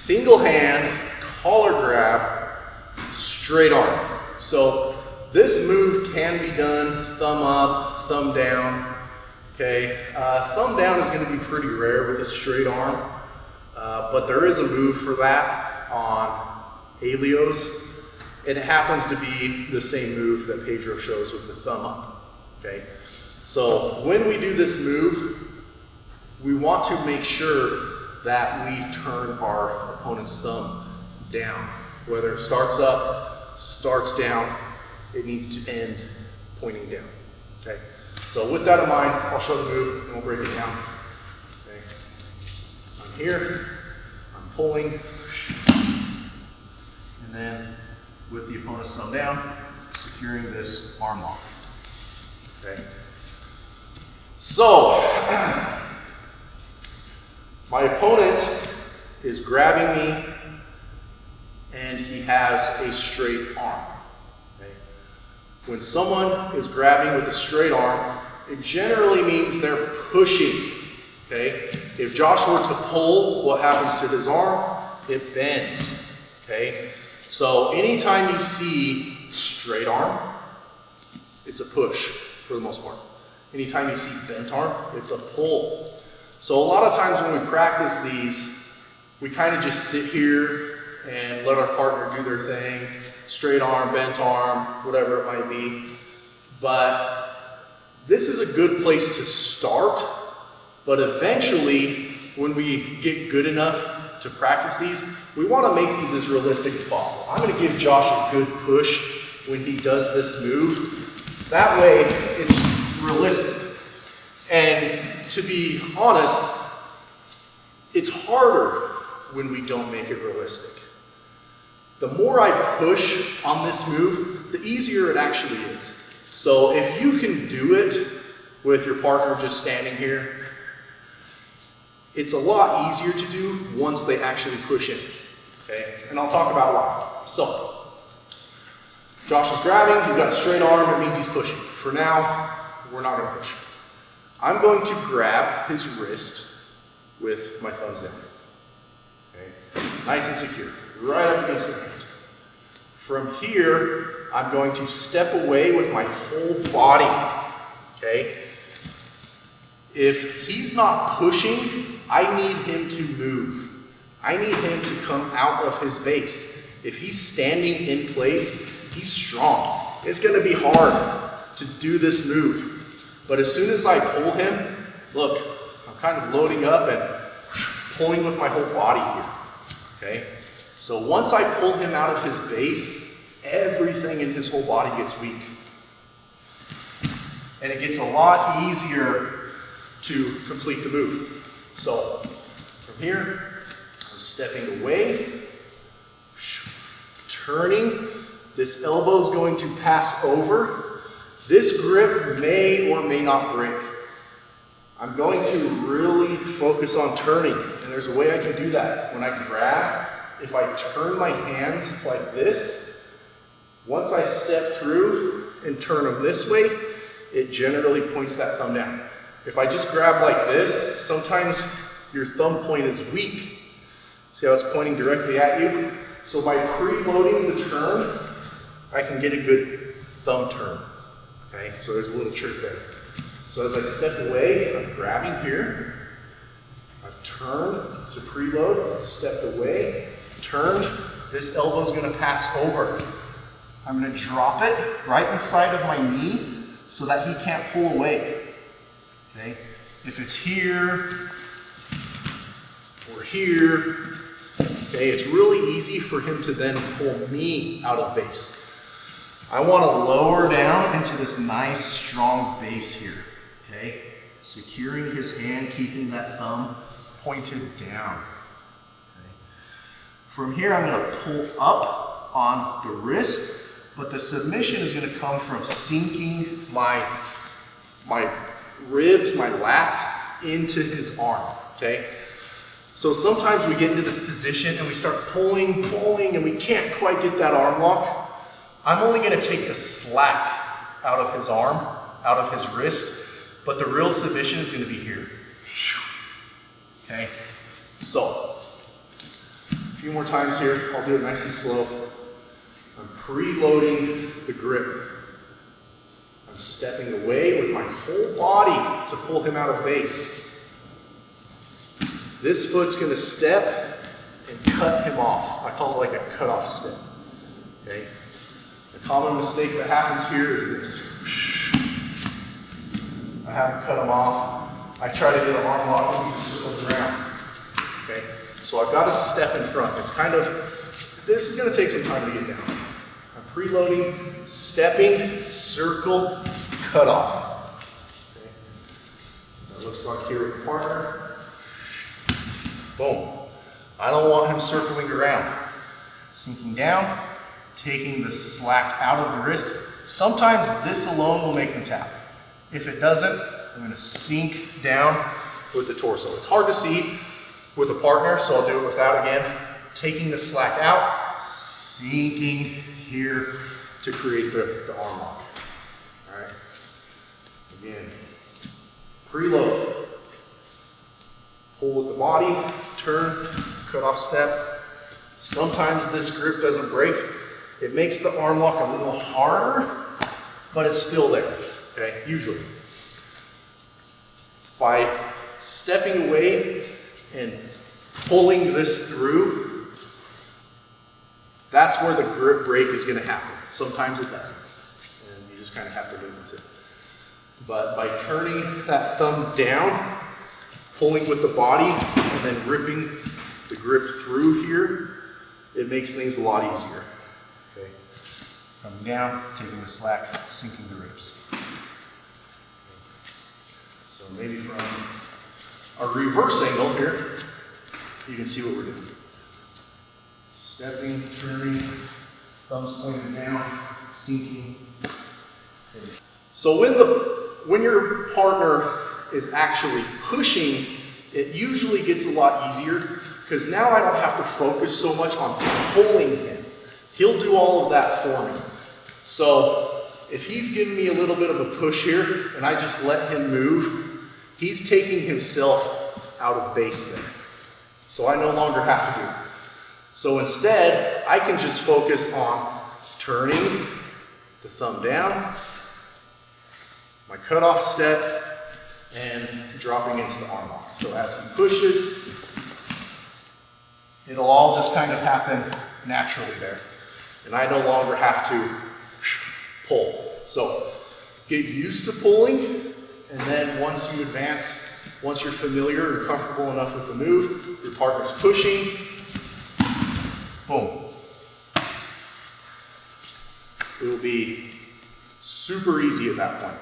single hand, collar grab, straight arm. So this move can be done thumb up, thumb down. Okay, thumb down is going to be pretty rare with a straight arm, but there is a move for that on Alios. It happens to be the same move that Pedro shows with the thumb up. Okay, so when we do this move, we want to make sure that we turn our opponent's thumb down. Whether it starts up, starts down, it needs to end pointing down. Okay. So with that in mind, I'll show the move and we'll break it down. Okay. I'm here, I'm pulling, and then with the opponent's thumb down, securing this arm lock. Okay. So, my opponent is grabbing me and he has a straight arm. Okay. When someone is grabbing with a straight arm, it generally means they're pushing. Okay? If Josh were to pull, what happens to his arm? It bends. Okay? So anytime you see straight arm, it's a push for the most part. Anytime you see bent arm, it's a pull. So a lot of times when we practice these, we kind of just sit here and let our partner do their thing. Straight arm, bent arm, whatever it might be. But this is a good place to start, but eventually, when we get good enough to practice these, we want to make these as realistic as possible. I'm going to give Josh a good push when he does this move. That way, it's realistic. And to be honest, it's harder when we don't make it realistic. The more I push on this move, the easier it actually is. So if you can do it with your partner just standing here, it's a lot easier to do once they actually push in. Okay? And I'll talk about why. So, Josh is grabbing, he's got a straight arm, it means he's pushing. For now, we're not going to push. I'm going to grab his wrist with my thumbs down. Okay? Nice and secure, right up against the hand. From here, I'm going to step away with my whole body. Okay? If he's not pushing, I need him to move. I need him to come out of his base. If he's standing in place, he's strong. It's going to be hard to do this move. But as soon as I pull him, look, I'm kind of loading up and pulling with my whole body here. Okay? So once I pull him out of his base, everything in his whole body gets weak. And it gets a lot easier to complete the move. So from here, I'm stepping away, turning. This elbow is going to pass over. This grip may or may not break. I'm going to really focus on turning, and there's a way I can do that. When I grab, if I turn my hands like this, once I step through and turn them this way, it generally points that thumb down. If I just grab like this, sometimes your thumb point is weak. See how it's pointing directly at you? So by preloading the turn, I can get a good thumb turn. Okay, so there's a little trick there. So as I step away, I'm grabbing here. I've turned to preload, stepped away, turned. This elbow is going to pass over. I'm going to drop it right inside of my knee so that he can't pull away. Okay? If it's here or here, okay, it's really easy for him to then pull me out of base. I want to lower down into this nice, strong base here. Okay? Securing his hand, keeping that thumb pointed down. Okay? From here, I'm going to pull up on the wrist, but the submission is going to come from sinking my ribs, my lats, into his arm. Okay? So sometimes we get into this position and we start pulling, and we can't quite get that arm lock. I'm only going to take the slack out of his arm, out of his wrist, but the real submission is going to be here. Okay? So, few more times here. I'll do it nice and slow. I'm preloading the grip. I'm stepping away with my whole body to pull him out of base. This foot's going to step and cut him off. I call it like a cut-off step. Okay? The common mistake that happens here is this. I have him cut him off. I try to do the arm lock and he just circles around. Okay? So I've got to step in front. It's kind of, this is going to take some time to get down. I'm preloading, stepping, circle, cut off. Okay? That looks like here with the partner. Boom. I don't want him circling around. Sinking down, taking the slack out of the wrist. Sometimes this alone will make them tap. If it doesn't, I'm going to sink down with the torso. It's hard to see with a partner, so I'll do it without again. Taking the slack out, sinking here to create the arm lock. All right. Again, preload. Pull with the body, turn, cut off step. Sometimes this grip doesn't break. It makes the arm lock a little harder, but it's still there, okay, usually. By stepping away and pulling this through, that's where the grip break is gonna happen. Sometimes it doesn't, and you just kind of have to live with it. But by turning that thumb down, pulling with the body, and then ripping the grip through here, it makes things a lot easier. Okay. Coming down, taking the slack, sinking the ribs. So maybe from a reverse angle here, you can see what we're doing. Stepping, turning, thumbs pointed down, sinking. So when your partner is actually pushing, it usually gets a lot easier because now I don't have to focus so much on pulling him. He'll do all of that for me. So if he's giving me a little bit of a push here and I just let him move, he's taking himself out of base there. So I no longer have to do it. So instead, I can just focus on turning the thumb down, my cutoff step, and dropping into the arm lock. So as he pushes, it'll all just kind of happen naturally there. And I no longer have to pull. So get used to pulling, and then once you advance, once you're familiar and comfortable enough with the move, your partner's pushing, boom. It will be super easy at that point.